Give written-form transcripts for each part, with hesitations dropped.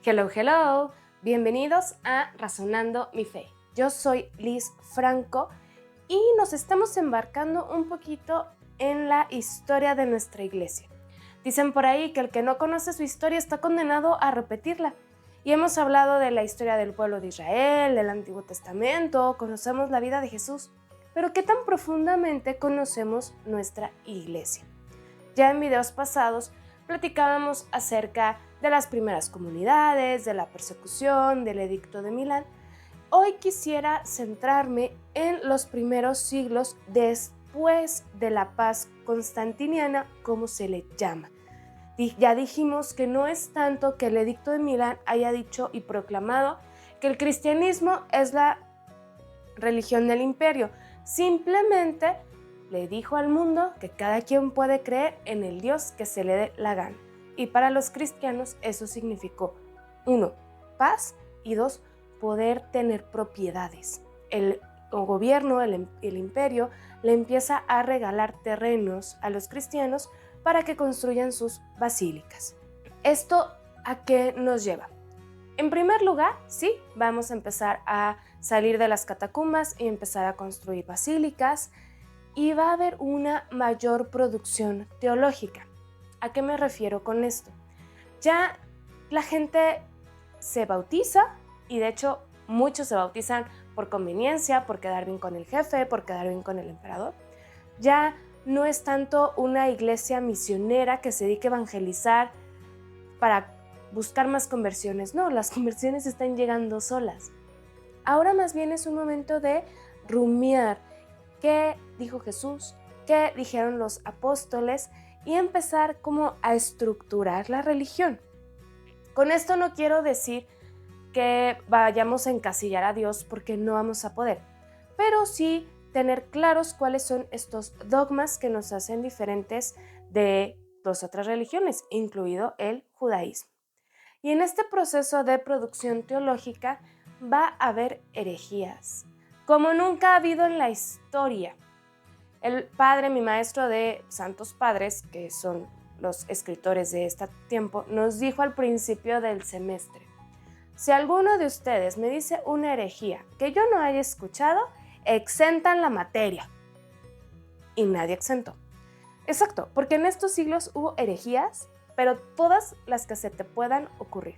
Hello, hello. Bienvenidos a Razonando mi Fe. Yo soy Liz Franco y nos estamos embarcando un poquito en la historia de nuestra iglesia. Dicen por ahí que el que no conoce su historia está condenado a repetirla. Y hemos hablado de la historia del pueblo de Israel, del Antiguo Testamento, conocemos la vida de Jesús. Pero ¿qué tan profundamente conocemos nuestra iglesia? Ya en videos pasados platicábamos acerca de las primeras comunidades, de la persecución, del Edicto de Milán. Hoy quisiera centrarme en los primeros siglos después de la paz constantiniana, como se le llama. Ya dijimos que no es tanto que el Edicto de Milán haya dicho y proclamado que el cristianismo es la religión del imperio. Simplemente le dijo al mundo que cada quien puede creer en el Dios que se le dé la gana. Y para los cristianos eso significó, 1, paz y 2, poder tener propiedades. El gobierno, el imperio, le empieza a regalar terrenos a los cristianos para que construyan sus basílicas. ¿Esto a qué nos lleva? En primer lugar, sí, vamos a empezar a salir de las catacumbas y empezar a construir basílicas y va a haber una mayor producción teológica. ¿A qué me refiero con esto? Ya la gente se bautiza y de hecho muchos se bautizan por conveniencia, por quedar bien con el jefe, por quedar bien con el emperador. Ya no es tanto una iglesia misionera que se dedique a evangelizar para buscar más conversiones. No, las conversiones están llegando solas. Ahora más bien es un momento de rumiar qué dijo Jesús, qué dijeron los apóstoles y empezar como a estructurar la religión. Con esto no quiero decir que vayamos a encasillar a Dios porque no vamos a poder, pero sí tener claros cuáles son estos dogmas que nos hacen diferentes de las otras religiones, incluido el judaísmo. Y en este proceso de producción teológica va a haber herejías, como nunca ha habido en la historia. El padre, mi maestro de Santos Padres, que son los escritores de este tiempo, nos dijo al principio del semestre: si alguno de ustedes me dice una herejía que yo no haya escuchado, exentan la materia. Y nadie exentó. Exacto, porque en estos siglos hubo herejías, pero todas las que se te puedan ocurrir.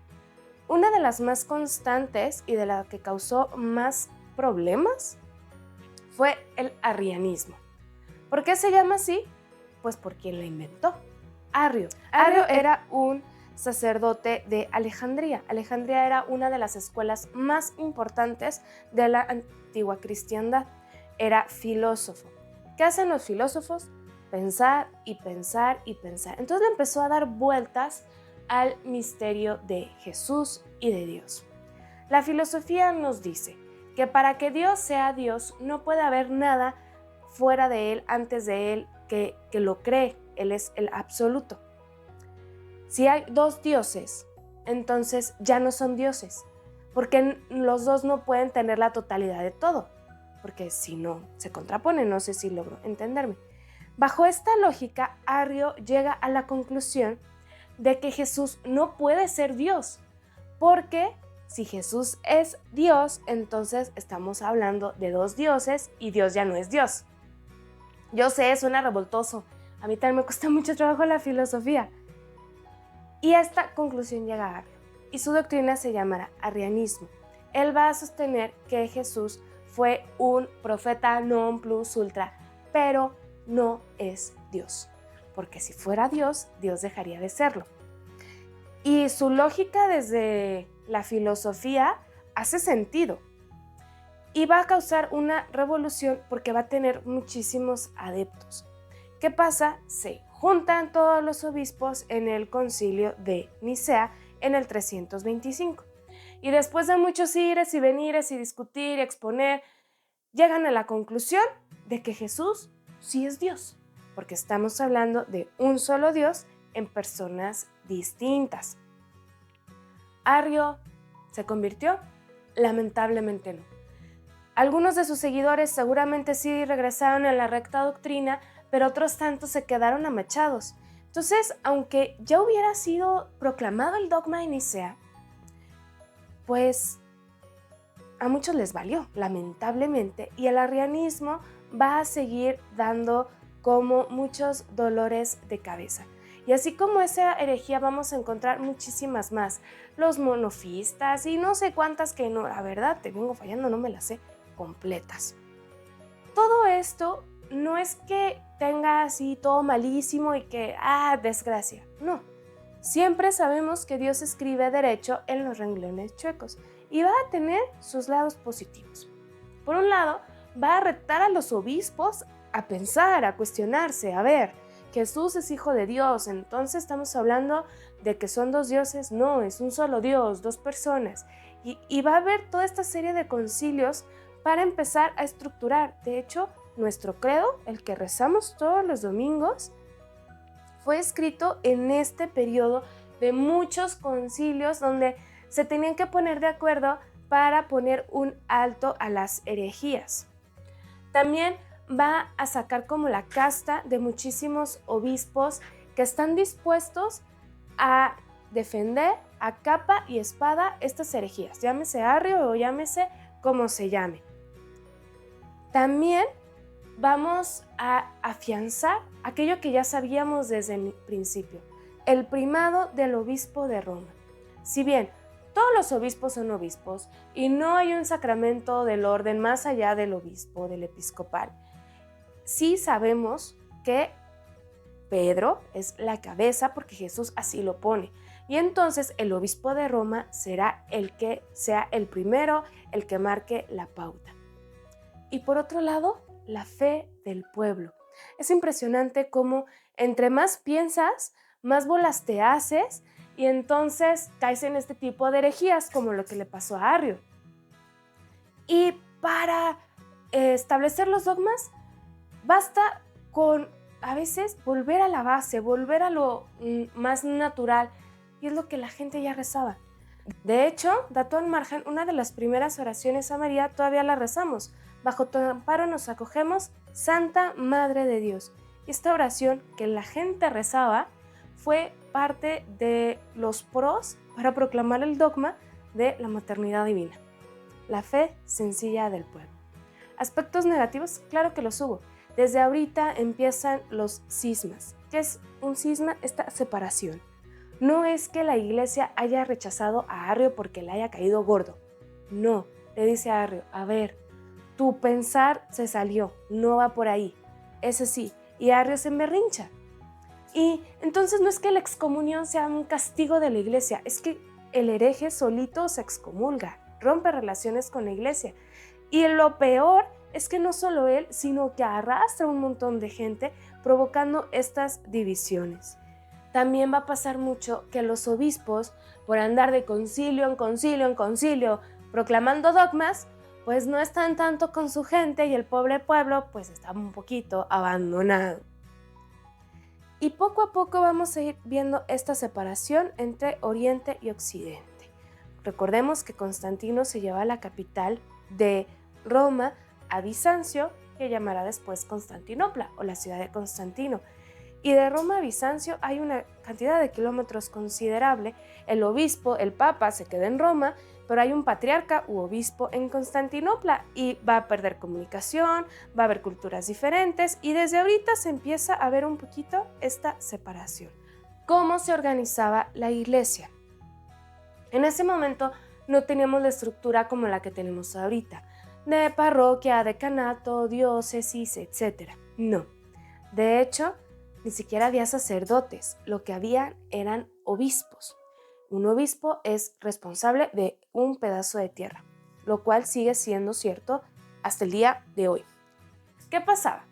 Una de las más constantes y de la que causó más problemas fue el arrianismo. ¿Por qué se llama así? Pues por quien la inventó, Arrio. Arrio era un sacerdote de Alejandría. Alejandría era una de las escuelas más importantes de la antigua cristiandad. Era filósofo. ¿Qué hacen los filósofos? Pensar y pensar y pensar. Entonces le empezó a dar vueltas al misterio de Jesús y de Dios. La filosofía nos dice que para que Dios sea Dios no puede haber nada fuera de Él, antes de Él, que lo cree. Él es el absoluto. Si hay dos dioses, entonces ya no son dioses, porque los dos no pueden tener la totalidad de todo, porque si no, se contraponen. No sé si logro entenderme. Bajo esta lógica, Arrio llega a la conclusión de que Jesús no puede ser Dios, porque si Jesús es Dios, entonces estamos hablando de dos dioses y Dios ya no es Dios. Yo sé, suena revoltoso. A mí también me cuesta mucho trabajo la filosofía. Y a esta conclusión llega Arrio, y su doctrina se llamará arrianismo. Él va a sostener que Jesús fue un profeta non plus ultra, pero no es Dios, porque si fuera Dios, Dios dejaría de serlo. Y su lógica desde la filosofía hace sentido. Y va a causar una revolución porque va a tener muchísimos adeptos. ¿Qué pasa? Se juntan todos los obispos en el concilio de Nicea en el 325. Y después de muchos ires y venires y discutir y exponer, llegan a la conclusión de que Jesús sí es Dios, porque estamos hablando de un solo Dios en personas distintas. ¿Arrio se convirtió? Lamentablemente no. Algunos de sus seguidores seguramente sí regresaron a la recta doctrina, pero otros tantos se quedaron amachados. Entonces, aunque ya hubiera sido proclamado el dogma de Nicea, pues a muchos les valió, lamentablemente, y el arrianismo va a seguir dando como muchos dolores de cabeza. Y así como esa herejía vamos a encontrar muchísimas más, los monofistas y no sé cuántas que no, la verdad te vengo fallando, no me las sé completas. Todo esto no es que tenga así todo malísimo y que, desgracia, no. Siempre sabemos que Dios escribe derecho en los renglones chuecos y va a tener sus lados positivos. Por un lado, va a retar a los obispos a pensar, a cuestionarse, a ver, Jesús es hijo de Dios, entonces estamos hablando de que son dos dioses, no, es un solo Dios, dos personas. Y va a haber toda esta serie de concilios para empezar a estructurar. De hecho, nuestro credo, el que rezamos todos los domingos, fue escrito en este periodo de muchos concilios donde se tenían que poner de acuerdo para poner un alto a las herejías. También va a sacar como la casta de muchísimos obispos que están dispuestos a defender a capa y espada estas herejías, llámese Arrio o llámese como se llame. También vamos a afianzar aquello que ya sabíamos desde el principio, el primado del obispo de Roma. Si bien todos los obispos son obispos y no hay un sacramento del orden más allá del obispo, del episcopal, sí sabemos que Pedro es la cabeza porque Jesús así lo pone. Y entonces el obispo de Roma será el que sea el primero, el que marque la pauta. Y por otro lado, la fe del pueblo. Es impresionante cómo entre más piensas, más bolas te haces y entonces caes en este tipo de herejías como lo que le pasó a Arrio. Y para establecer los dogmas, basta con a veces volver a la base, volver a lo más natural, y es lo que la gente ya rezaba. De hecho, dato al margen, una de las primeras oraciones a María todavía la rezamos. Bajo tu amparo nos acogemos, Santa Madre de Dios. Y esta oración que la gente rezaba fue parte de los pros para proclamar el dogma de la maternidad divina. La fe sencilla del pueblo. ¿Aspectos negativos? Claro que los hubo. Desde ahorita empiezan los cismas. ¿Qué es un cisma? Esta separación. No es que la iglesia haya rechazado a Arrio porque le haya caído gordo. No, le dice a Arrio, a ver, tu pensar se salió, no va por ahí. Ese sí, y Arrio se emberrincha. Y entonces no es que la excomunión sea un castigo de la iglesia, es que el hereje solito se excomulga, rompe relaciones con la iglesia. Y lo peor es que no solo él, sino que arrastra un montón de gente provocando estas divisiones. También va a pasar mucho que los obispos, por andar de concilio en concilio en concilio, proclamando dogmas, pues no están tanto con su gente y el pobre pueblo pues está un poquito abandonado. Y poco a poco vamos a ir viendo esta separación entre Oriente y Occidente. Recordemos que Constantino se lleva la capital de Roma a Bizancio, que llamará después Constantinopla o la ciudad de Constantino. Y de Roma a Bizancio hay una cantidad de kilómetros considerable. El obispo, el papa, se queda en Roma, pero hay un patriarca u obispo en Constantinopla y va a perder comunicación, va a haber culturas diferentes y desde ahorita se empieza a ver un poquito esta separación. ¿Cómo se organizaba la iglesia? En ese momento no teníamos la estructura como la que tenemos ahorita, de parroquia, decanato, diócesis, etc. No. De hecho, ni siquiera había sacerdotes, lo que había eran obispos. Un obispo es responsable de un pedazo de tierra, lo cual sigue siendo cierto hasta el día de hoy. ¿Qué pasaba?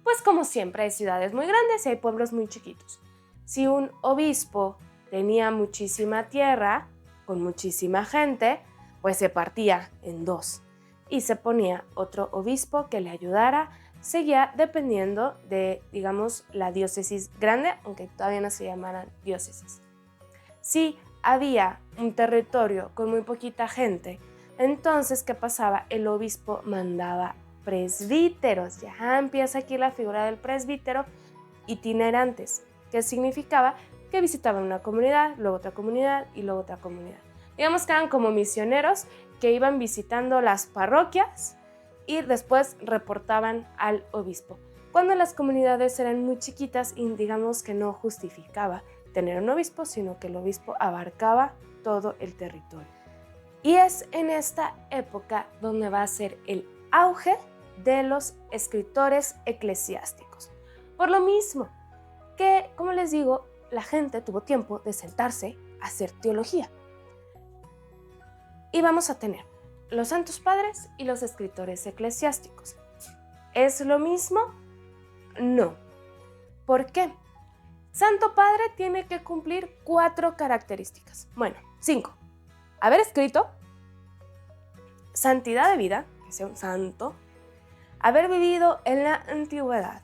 Pues como siempre hay ciudades muy grandes y hay pueblos muy chiquitos. Si un obispo tenía muchísima tierra, con muchísima gente, pues se partía en dos y se ponía otro obispo que le ayudara. Seguía dependiendo de, digamos, la diócesis grande, aunque todavía no se llamaran diócesis. Si había un territorio con muy poquita gente, entonces, ¿qué pasaba? El obispo mandaba presbíteros. Ya empieza aquí la figura del presbítero, itinerantes, que significaba que visitaban una comunidad, luego otra comunidad y luego otra comunidad. Digamos que eran como misioneros que iban visitando las parroquias y después reportaban al obispo. Cuando las comunidades eran muy chiquitas y digamos que no justificaba tener un obispo, sino que el obispo abarcaba todo el territorio. Y es en esta época donde va a ser el auge de los escritores eclesiásticos. Por lo mismo que, como les digo, la gente tuvo tiempo de sentarse a hacer teología. Y vamos a tener los santos padres y los escritores eclesiásticos. ¿Es lo mismo? No. ¿Por qué? Santo Padre tiene que cumplir 4 características. Bueno, 5. Haber escrito, santidad de vida, que sea un santo, haber vivido en la antigüedad,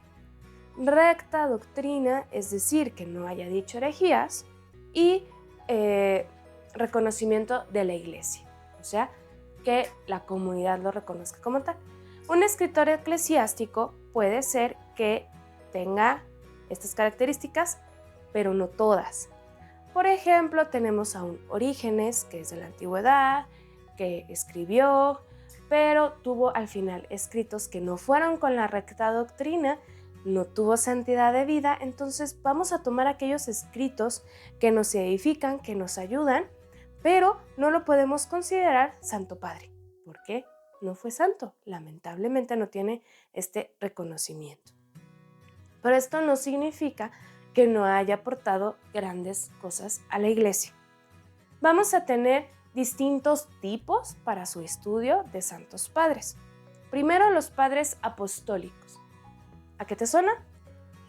recta doctrina, es decir, que no haya dicho herejías, y reconocimiento de la iglesia, o sea, que la comunidad lo reconozca como tal. Un escritor eclesiástico puede ser que tenga estas características, pero no todas. Por ejemplo, tenemos a un Orígenes, que es de la antigüedad, que escribió, pero tuvo al final escritos que no fueron con la recta doctrina, no tuvo santidad de vida. Entonces vamos a tomar aquellos escritos que nos edifican, que nos ayudan, pero no lo podemos considerar Santo Padre. ¿Por qué? No fue santo, lamentablemente no tiene este reconocimiento. Pero esto no significa que no haya aportado grandes cosas a la iglesia. Vamos a tener distintos tipos para su estudio de santos padres. Primero, los padres apostólicos. ¿A qué te suena?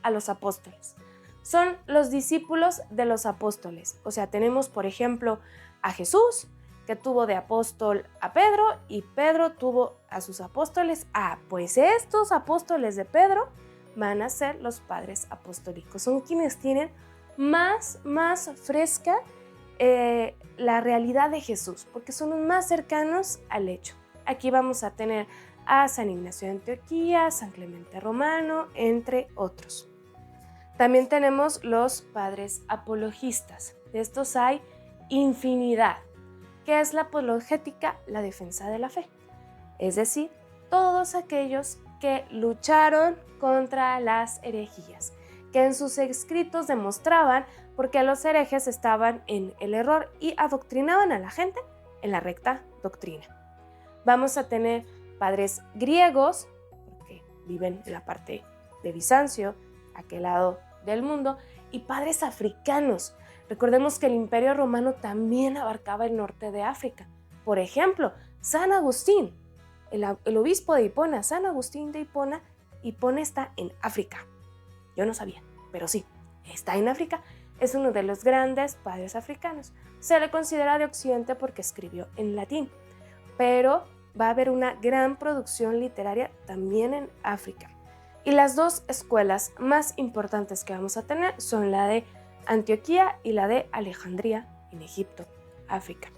A los apóstoles. Son los discípulos de los apóstoles. O sea, tenemos, por ejemplo, a Jesús, que tuvo de apóstol a Pedro, y Pedro tuvo a sus apóstoles. Pues estos apóstoles de Pedro van a ser los padres apostólicos. Son quienes tienen más fresca la realidad de Jesús, porque son los más cercanos al hecho. Aquí vamos a tener a San Ignacio de Antioquía, San Clemente Romano, entre otros. También tenemos los padres apologistas. De estos hay infinidad. ¿Qué es la apologética? La defensa de la fe. Es decir, todos aquellos que lucharon contra las herejías, que en sus escritos demostraban por qué los herejes estaban en el error y adoctrinaban a la gente en la recta doctrina. Vamos a tener padres griegos, porque viven en la parte de Bizancio, aquel lado del mundo, y padres africanos. Recordemos que el Imperio Romano también abarcaba el norte de África. Por ejemplo, San Agustín, el obispo de Hipona, San Agustín de Hipona. Hipona está en África. Yo no sabía, pero sí, está en África. Es uno de los grandes padres africanos. Se le considera de Occidente porque escribió en latín, pero va a haber una gran producción literaria también en África. Y las dos escuelas más importantes que vamos a tener son la de Antioquía y la de Alejandría en Egipto, África.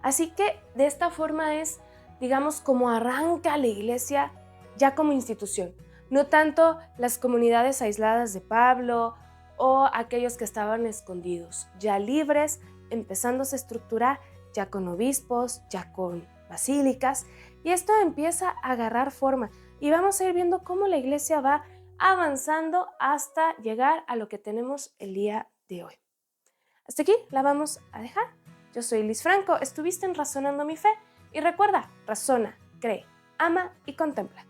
Así que de esta forma es, digamos, como arranca la iglesia ya como institución. No tanto las comunidades aisladas de Pablo o aquellos que estaban escondidos, ya libres, empezándose a estructurar ya con obispos, ya con basílicas, y esto empieza a agarrar forma y vamos a ir viendo cómo la iglesia va avanzando hasta llegar a lo que tenemos el día de hoy. Hasta aquí la vamos a dejar. Yo soy Liz Franco, estuviste en Razonando mi Fe y recuerda, razona, cree, ama y contempla.